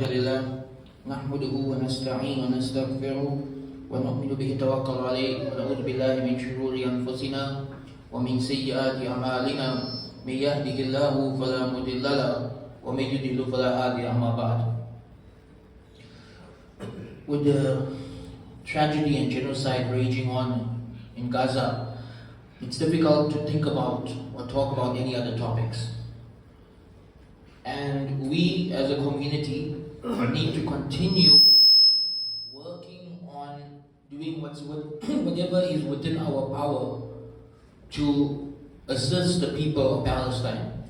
الحمد لله نحمده ونستعين ونستغفره ونؤمن به توكل عليه ونعوذ بالله من شرور أنفسنا ومن سيئات أعمالنا من يهده الله فلا مضل له ومن يضلل فلا هادي له. أما بعد. With the tragedy and genocide raging on in Gaza, it's difficult to think about or talk about any other topics. And we as a community need to continue working on doing whatever is within our power to assist the people of Palestine.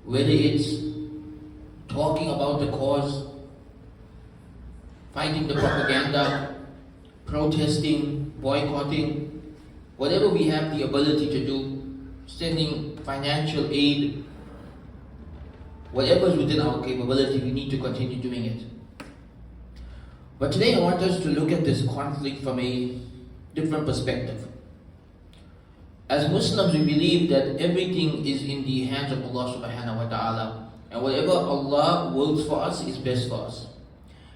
Whether it's talking about the cause, fighting the propaganda, protesting, boycotting, whatever we have the ability to do, sending financial aid, whatever is within our capability, we need to continue doing it. But today I want us to look at this conflict from a different perspective. As Muslims, we believe that everything is in the hands of Allah subhanahu wa ta'ala, and whatever Allah wills for us is best for us.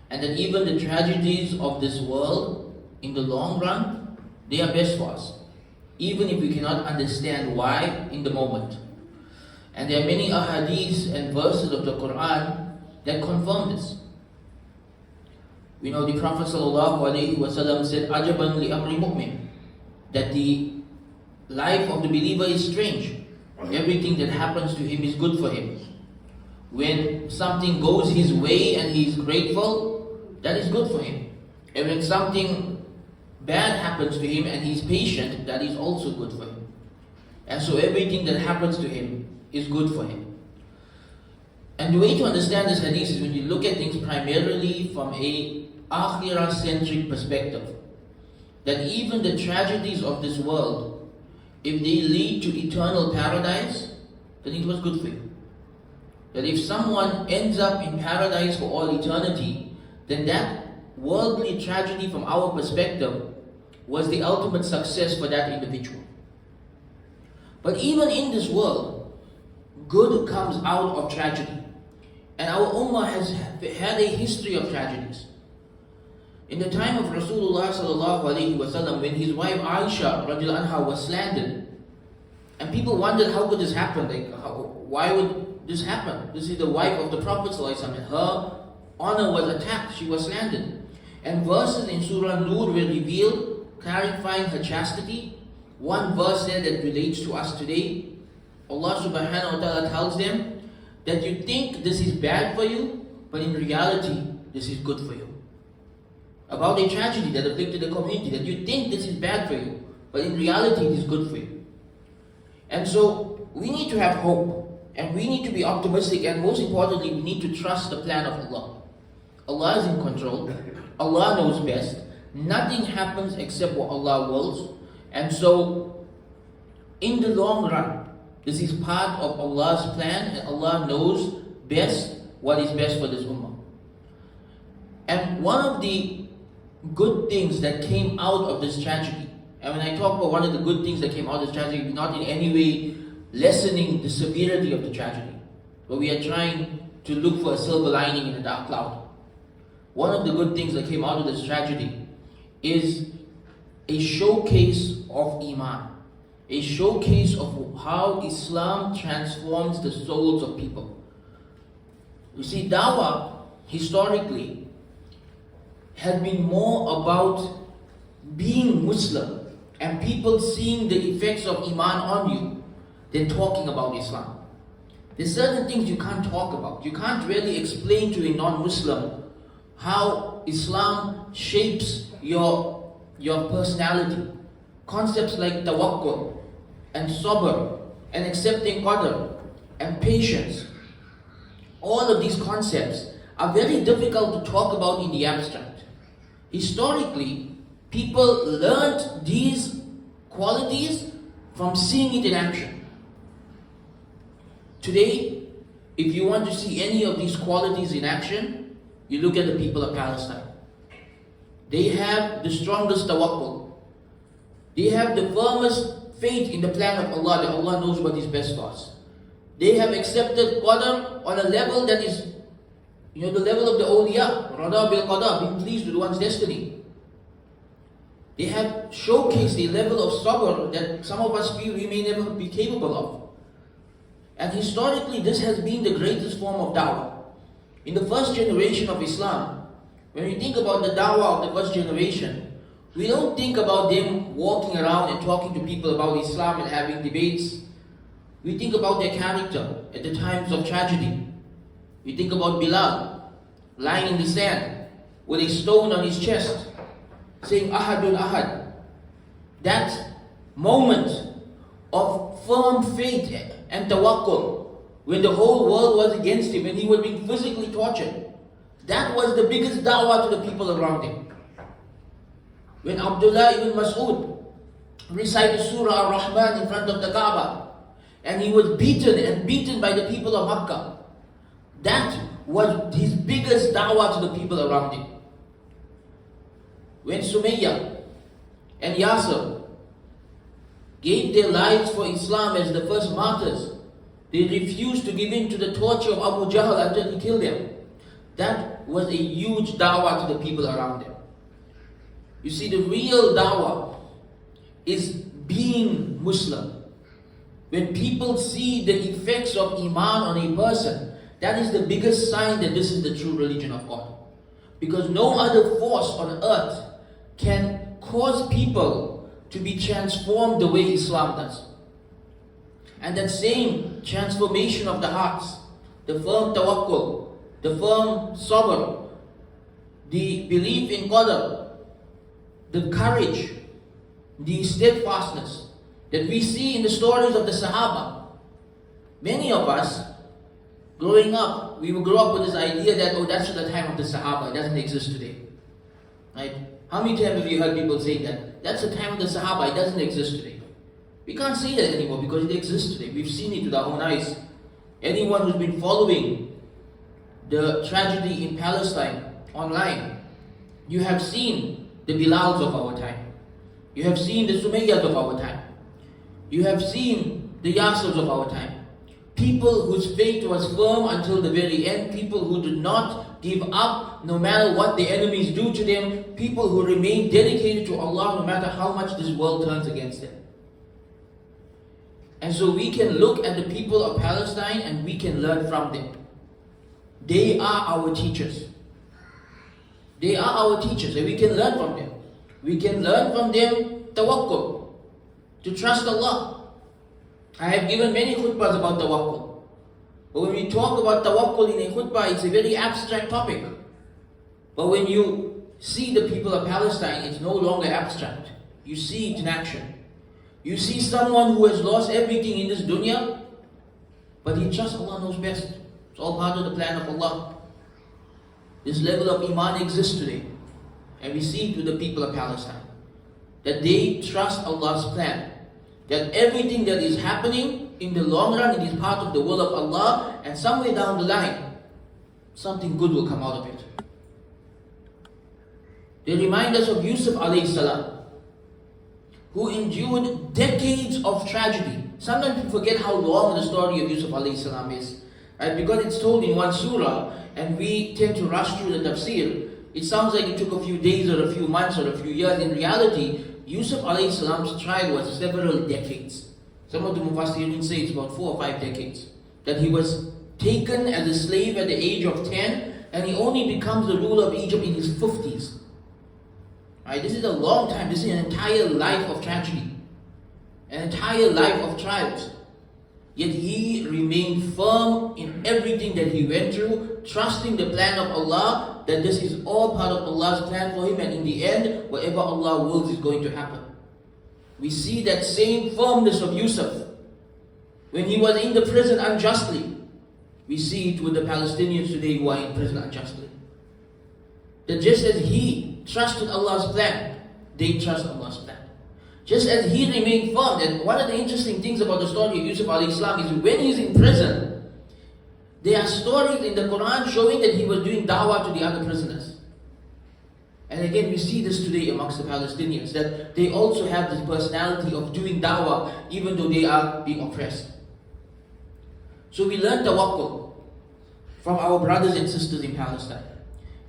And that even the tragedies of this world, in the long run, they are best for us, even if we cannot understand why in the moment. And there are many ahadith and verses of the Quran that confirm this. We know the Prophet ﷺ said, "Ajaban li amri mu'min," that the life of the believer is strange. Everything that happens to him is good for him. When something goes his way and he is grateful, that is good for him. And when something bad happens to him and he is patient, that is also good for him. And so everything that happens to him is good for him. And the way to understand this hadith is when you look at things primarily from a akhirah-centric perspective. That even the tragedies of this world, if they lead to eternal paradise, then it was good for you. That if someone ends up in paradise for all eternity, then that worldly tragedy from our perspective was the ultimate success for that individual. But even in this world, good comes out of tragedy. And our ummah has had a history of tragedies. In the time of Rasulullah sallallahu alaihi wasallam, when his wife Aisha radiallahu anha was slandered, and people wondered how could this happen? Why would this happen? This is the wife of the Prophet sallallahu alaihi wasallam, and her honor was attacked, she was slandered. And verses in Surah Nur were revealed, clarifying her chastity. One verse there that relates to us today, Allah subhanahu wa ta'ala tells them that you think this is bad for you, but in reality, this is good for you. About a tragedy that afflicted the community, that you think this is bad for you, but in reality, it is good for you. And so, we need to have hope, and we need to be optimistic, and most importantly, we need to trust the plan of Allah. Allah is in control. Allah knows best. Nothing happens except what Allah wills. And so, in the long run, this is part of Allah's plan, and Allah knows best what is best for this ummah. And one of the good things that came out of this tragedy, and when I talk about one of the good things that came out of this tragedy, we're not in any way lessening the severity of the tragedy, but we are trying to look for a silver lining in a dark cloud. One of the good things that came out of this tragedy is a showcase of Iman. A showcase of how Islam transforms the souls of people. You see, dawah, historically, has been more about being Muslim and people seeing the effects of Iman on you than talking about Islam. There's certain things you can't talk about. You can't really explain to a non-Muslim how Islam shapes your personality. Concepts like tawakkul and sabr and accepting qadr and patience. All of these concepts are very difficult to talk about in the abstract. Historically, people learned these qualities from seeing it in action. Today, if you want to see any of these qualities in action, you look at the people of Palestine. They have the strongest tawakkul. They have the firmest faith in the plan of Allah, that Allah knows what is best for us. They have accepted qadr on a level that is the level of the awliya, rada bil qada, being pleased with one's destiny. They have showcased a level of sabr that some of us feel we may never be capable of. And historically, this has been the greatest form of da'wah. In the first generation of Islam, when we think about the da'wah of the first generation, we don't think about them walking around and talking to people about Islam and having debates. We think about their character at the times of tragedy. We think about Bilal lying in the sand with a stone on his chest, saying Ahadun Ahad. That moment of firm faith and tawakkul, when the whole world was against him and he was being physically tortured, that was the biggest da'wah to the people around him. When Abdullah ibn Mas'ud recited Surah Ar-Rahman in front of the Kaaba, and he was beaten by the people of Makkah, that was his biggest da'wah to the people around him. When Sumayya and Yasir gave their lives for Islam as the first martyrs, they refused to give in to the torture of Abu Jahl until he killed them. That was a huge da'wah to the people around them. You see, the real da'wah is being Muslim. When people see the effects of Iman on a person, that is the biggest sign that this is the true religion of God. Because no other force on earth can cause people to be transformed the way Islam does. And that same transformation of the hearts, the firm tawakkul, the firm sabr, the belief in qadr, the courage, the steadfastness that we see in the stories of the Sahaba. Many of us, growing up, we will grow up with this idea that, that's the time of the Sahaba, it doesn't exist today. Right? How many times have you heard people say that? That's the time of the Sahaba, it doesn't exist today. We can't say that anymore because it exists today. We've seen it with our own eyes. Anyone who's been following the tragedy in Palestine online, you have seen the Bilals of our time. You have seen the Sumayyas of our time. You have seen the Yasirs of our time. People whose faith was firm until the very end. People who did not give up no matter what the enemies do to them. People who remain dedicated to Allah no matter how much this world turns against them. And so we can look at the people of Palestine and we can learn from them. They are our teachers. They are our teachers and we can learn from them. We can learn from them tawakkul, to trust Allah. I have given many khutbahs about tawakkul. But when we talk about tawakkul in a khutbah, it's a very abstract topic. But when you see the people of Palestine, it's no longer abstract. You see it in action. You see someone who has lost everything in this dunya, but he trusts Allah knows best. It's all part of the plan of Allah. This level of Iman exists today. And we see it with the people of Palestine. That they trust Allah's plan. That everything that is happening, in the long run, it is part of the will of Allah, and somewhere down the line, something good will come out of it. They remind us of Yusuf alayhi salam, who endured decades of tragedy. Sometimes we forget how long the story of Yusuf alayhi salam is. Right? Because it's told in one surah, and we tend to rush through the tafsir. It sounds like it took a few days or a few months or a few years. In reality, Yusuf alayhi salam's trial was several decades. Some of the Mufassirin say it's about 4 or 5 decades. That he was taken as a slave at the age of 10, and he only becomes the ruler of Egypt in his 50s. Right? This is a long time. This is an entire life of tragedy. An entire life of trials. Yet he remained firm in everything that he went through, trusting the plan of Allah, that this is all part of Allah's plan for him, and in the end, whatever Allah wills is going to happen. We see that same firmness of Yusuf when he was in the prison unjustly. We see it with the Palestinians today who are in prison unjustly. That just as he trusted Allah's plan, they trust Allah's plan. Just as he remained firm. And one of the interesting things about the story of Yusuf alayhi salam is when he's in prison, there are stories in the Quran showing that he was doing da'wah to the other prisoners. And again, we see this today amongst the Palestinians, that they also have this personality of doing da'wah even though they are being oppressed. So we learn tawakkul from our brothers and sisters in Palestine.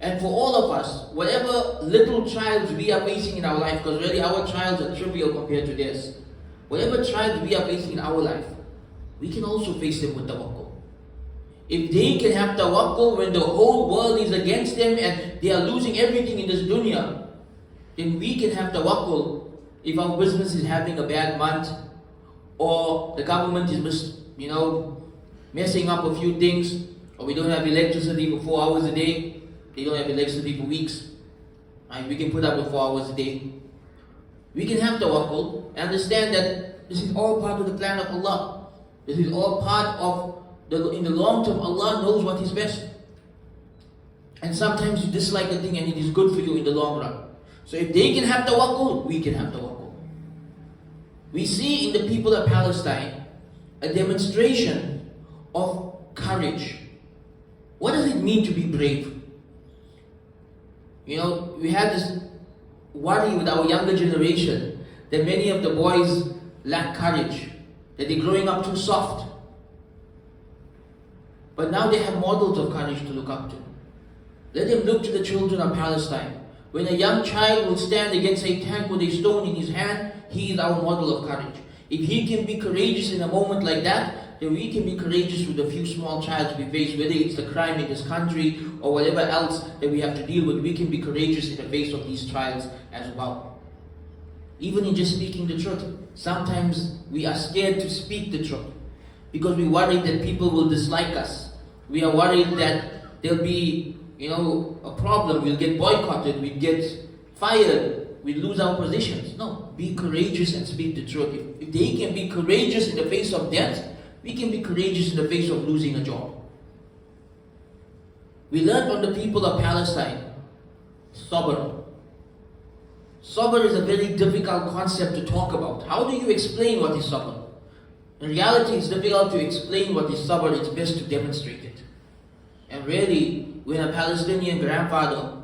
And for all of us, whatever little trials we are facing in our life, because really our trials are trivial compared to theirs, whatever trials we are facing in our life, we can also face them with tawakkul. If they can have tawakkul when the whole world is against them and they are losing everything in this dunya, then we can have tawakkul if our business is having a bad month, or the government is messing up a few things, or we don't have electricity for 4 hours a day. They don't have electricity for weeks. Right? We can put up with 4 hours a day. We can have tawakkul and understand that this is all part of the plan of Allah. This is all part of in the long term, Allah knows what is best. And sometimes you dislike a thing and it is good for you in the long run. So if they can have tawakkul, we can have tawakkul. We see in the people of Palestine a demonstration of courage. What does it mean to be brave? We have this worry with our younger generation that many of the boys lack courage, that they're growing up too soft. But now they have models of courage to look up to. Let them look to the children of Palestine. When a young child will stand against a tank with a stone in his hand, he is our model of courage. If he can be courageous in a moment like that, then we can be courageous with a few small trials we face, whether it's the crime in this country or whatever else that we have to deal with. We can be courageous in the face of these trials as well. Even in just speaking the truth. Sometimes we are scared to speak the truth because we worry that people will dislike us. We are worried that there'll be a problem, we'll get boycotted, we'll get fired, we'll lose our positions. No, be courageous and speak the truth. If they can be courageous in the face of death, we can be courageous in the face of losing a job. We learned from the people of Palestine, sabr. Sabr is a very difficult concept to talk about. How do you explain what is sabr? In reality, it's difficult to explain what is sabr, it's best to demonstrate it. And really, when a Palestinian grandfather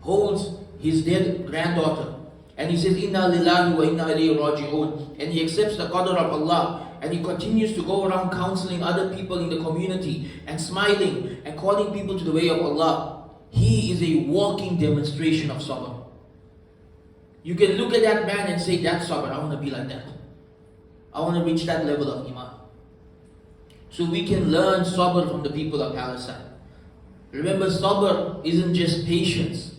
holds his dead granddaughter and he says, Inna lillahi wa inna ilayhi raji'un, and he accepts the qadr of Allah, and he continues to go around counseling other people in the community and smiling and calling people to the way of Allah, he is a walking demonstration of sabr. You can look at that man and say, that's sabr, I want to be like that. I want to reach that level of iman. So we can learn sabr from the people of Palestine. Remember, sabr isn't just patience,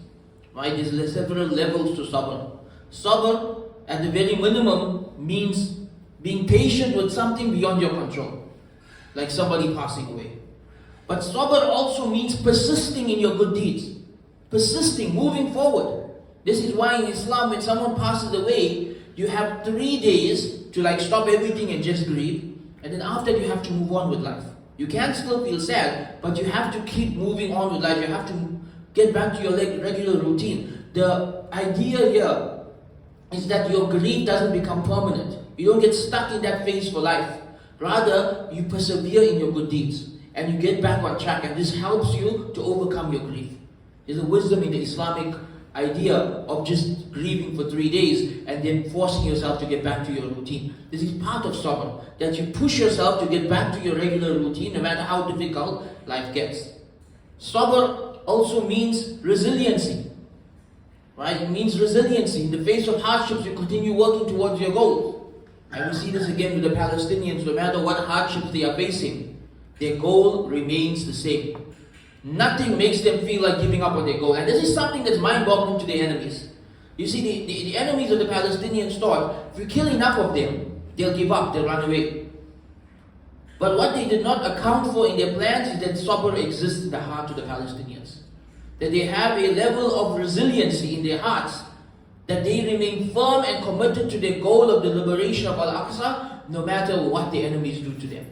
right? There's several levels to sabr. Sabr, at the very minimum, means being patient with something beyond your control, like somebody passing away. But sabr also means persisting in your good deeds, persisting, moving forward. This is why in Islam, when someone passes away, you have 3 days to stop everything and just grieve, and then after you have to move on with life. You can still feel sad, but you have to keep moving on with life. You have to get back to your regular routine. The idea here is that your grief doesn't become permanent. You don't get stuck in that phase for life. Rather, you persevere in your good deeds and you get back on track, and this helps you to overcome your grief. There's a wisdom in the Islamic idea of just grieving for 3 days and then forcing yourself to get back to your routine. This is part of sabr, that you push yourself to get back to your regular routine no matter how difficult life gets. Sabr also means resiliency, right? It means resiliency. In the face of hardships, you continue working towards your goals. And we see this again with the Palestinians. No matter what hardships they are facing, their goal remains the same. Nothing makes them feel like giving up on their goal. And this is something that's mind-boggling to the enemies. You see, the enemies of the Palestinians thought, if we kill enough of them, they'll give up, they'll run away. But what they did not account for in their plans is that sabr exists in the heart of the Palestinians. That they have a level of resiliency in their hearts, that they remain firm and committed to their goal of the liberation of Al-Aqsa, no matter what the enemies do to them.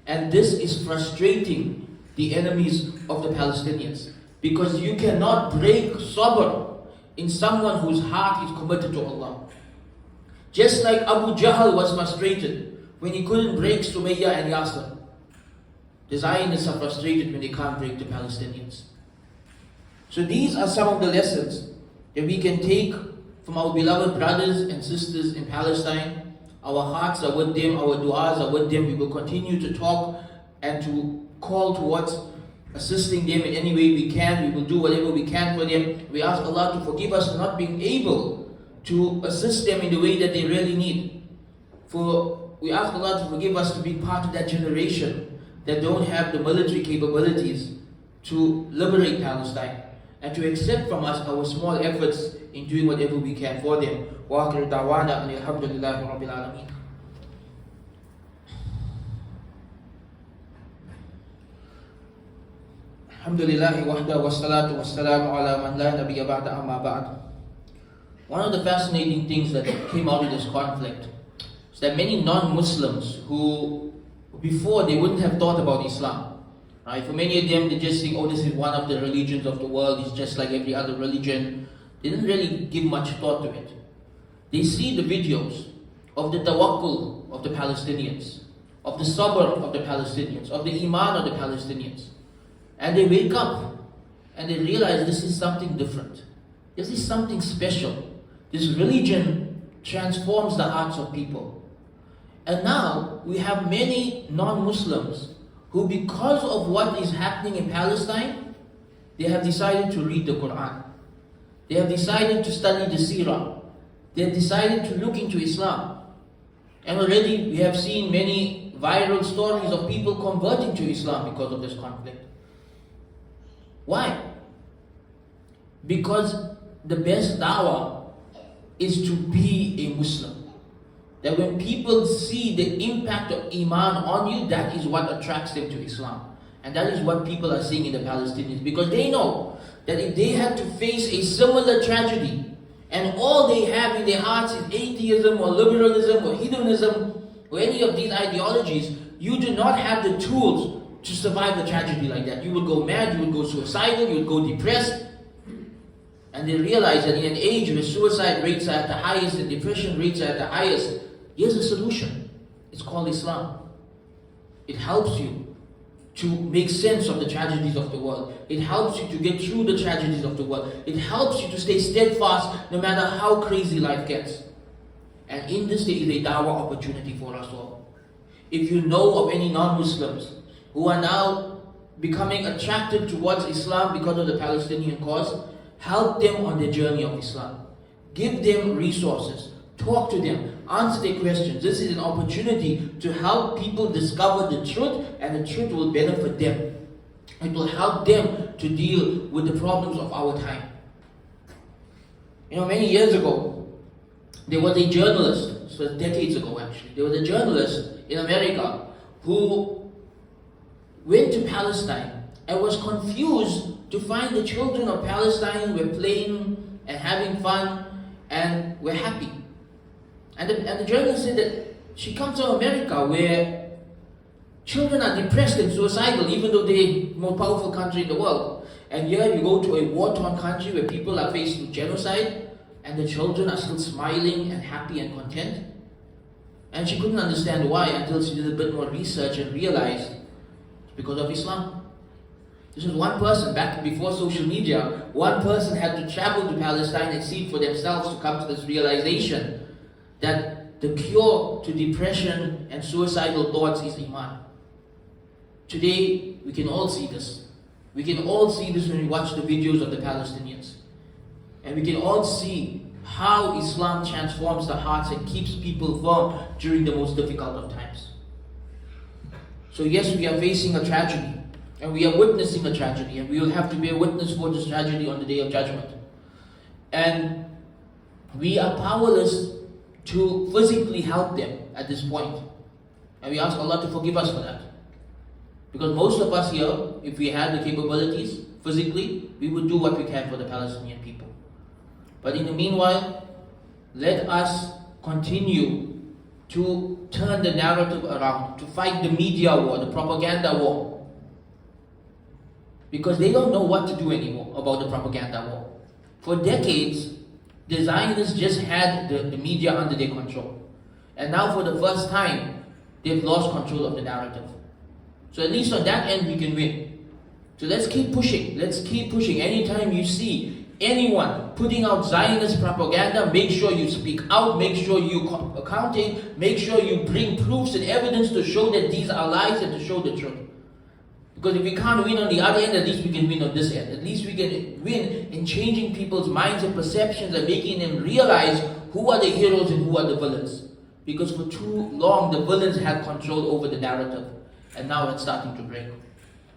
And this is frustrating the enemies of the Palestinians, because you cannot break sabr in someone whose heart is committed to Allah. Just like Abu Jahl was frustrated when he couldn't break Sumayyah and Yasir. The Zionists are frustrated when they can't break the Palestinians. So these are some of the lessons that we can take from our beloved brothers and sisters in Palestine. Our hearts are with them, our du'as are with them. We will continue to talk and to call towards assisting them in any way we can. We will do whatever we can for them. We ask Allah to forgive us for not being able to assist them in the way that they really need. For we ask Allah to forgive us to be part of that generation that don't have the military capabilities to liberate Palestine, and to accept from us our small efforts in doing whatever we can for them. Wa akhiru da'wana alhamdulillahi rabbil alameen. Alhamdulillahi wahda wassalatu wassalamu ala man la nabiyya ba'da amma ba'd. One of the fascinating things that came out of this conflict is that many non-Muslims who before they wouldn't have thought about Islam, right? For many of them, they just think, oh, this is one of the religions of the world, it's just like every other religion. They didn't really give much thought to it. They see the videos of the tawakkul of the Palestinians, of the sabr of the Palestinians, of the iman of the Palestinians. And they wake up and they realize this is something different. This is something special. This religion transforms the hearts of people. And now we have many non-Muslims who, because of what is happening in Palestine, they have decided to read the Quran. They have decided to study the Seerah. They have decided to look into Islam. And already we have seen many viral stories of people converting to Islam because of this conflict. Why? Because the best dawah is to be a Muslim. That when people see the impact of Iman on you, that is what attracts them to Islam. And that is what people are seeing in the Palestinians. Because they know that if they had to face a similar tragedy, and all they have in their hearts is atheism or liberalism or hedonism or any of these ideologies, you do not have the tools to survive a tragedy like that. You would go mad, you would go suicidal, you would go depressed. And they realize that in an age where suicide rates are at the highest and depression rates are at the highest, here's a solution. It's called Islam. It helps you to make sense of the tragedies of the world. It helps you to get through the tragedies of the world. It helps you to stay steadfast no matter how crazy life gets. And in this there is a dawah opportunity for us all. If you know of any non-Muslims who are now becoming attracted towards Islam because of the Palestinian cause, help them on their journey of Islam. Give them resources. Talk to them. Answer their questions. This is an opportunity to help people discover the truth, and the truth will benefit them. It will help them to deal with the problems of our time. You know, many years ago, there was a journalist, this was decades ago actually, there was a journalist in America who went to Palestine and was confused to find the children of Palestine were playing and having fun and were happy. And the journalist said that she comes to America where children are depressed and suicidal even though they're the most powerful country in the world. And here you go to a war-torn country where people are facing genocide and the children are still smiling and happy and content. And she couldn't understand why until she did a bit more research and realized it's because of Islam. This was one person, back before social media, one person had to travel to Palestine and see it for themselves to come to this realization that the cure to depression and suicidal thoughts is Iman. Today, we can all see this. We can all see this when we watch the videos of the Palestinians. And we can all see how Islam transforms the hearts and keeps people firm during the most difficult of times. So yes, we are facing a tragedy. And we are witnessing a tragedy. And we will have to be a witness for this tragedy on the Day of Judgment. And we are powerless to physically help them at this point. And we ask Allah to forgive us for that. Because most of us here, if we had the capabilities physically, we would do what we can for the Palestinian people. But in the meanwhile, let us continue to turn the narrative around, to fight the media war, the propaganda war. Because they don't know what to do anymore about the propaganda war. For decades, the Zionists just had the media under their control. And now for the first time, they've lost control of the narrative. So at least on that end, we can win. So let's keep pushing. Let's keep pushing. Anytime you see anyone putting out Zionist propaganda, make sure you speak out, make sure you accounting, make sure you bring proofs and evidence to show that these are lies and to show the truth. Because if we can't win on the other end, at least we can win on this end. At least we can win in changing people's minds and perceptions and making them realize who are the heroes and who are the villains. Because for too long, the villains had control over the narrative. And now it's starting to break.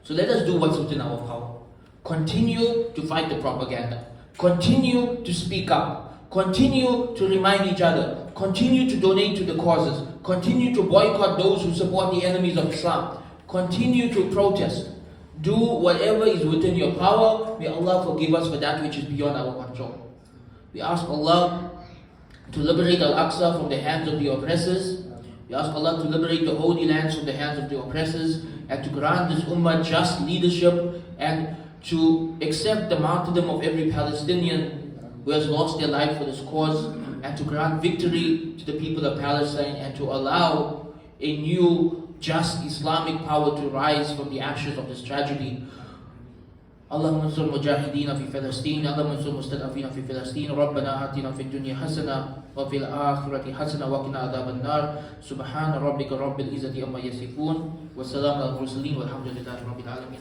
So let us do what's within our power. Continue to fight the propaganda. Continue to speak up. Continue to remind each other. Continue to donate to the causes. Continue to boycott those who support the enemies of Islam. Continue to protest. Do whatever is within your power. May Allah forgive us for that which is beyond our control. We ask Allah to liberate Al-Aqsa from the hands of the oppressors. We ask Allah to liberate the Holy Lands from the hands of the oppressors, and to grant this ummah just leadership, and to accept the martyrdom of every Palestinian who has lost their life for this cause, and to grant victory to the people of Palestine, and to allow a new just Islamic power to rise from the ashes of this tragedy. اللهم انصر المجاهدين في فلسطين، اللهم انصر المستضعفين في فلسطين، ربنا آتنا في الدنيا حسنة وفي الآخرة حسنة وقنا عذاب النار، سبحان ربك رب العزة عما يصفون، والسلام على المرسلين والحمد لله رب العالمين.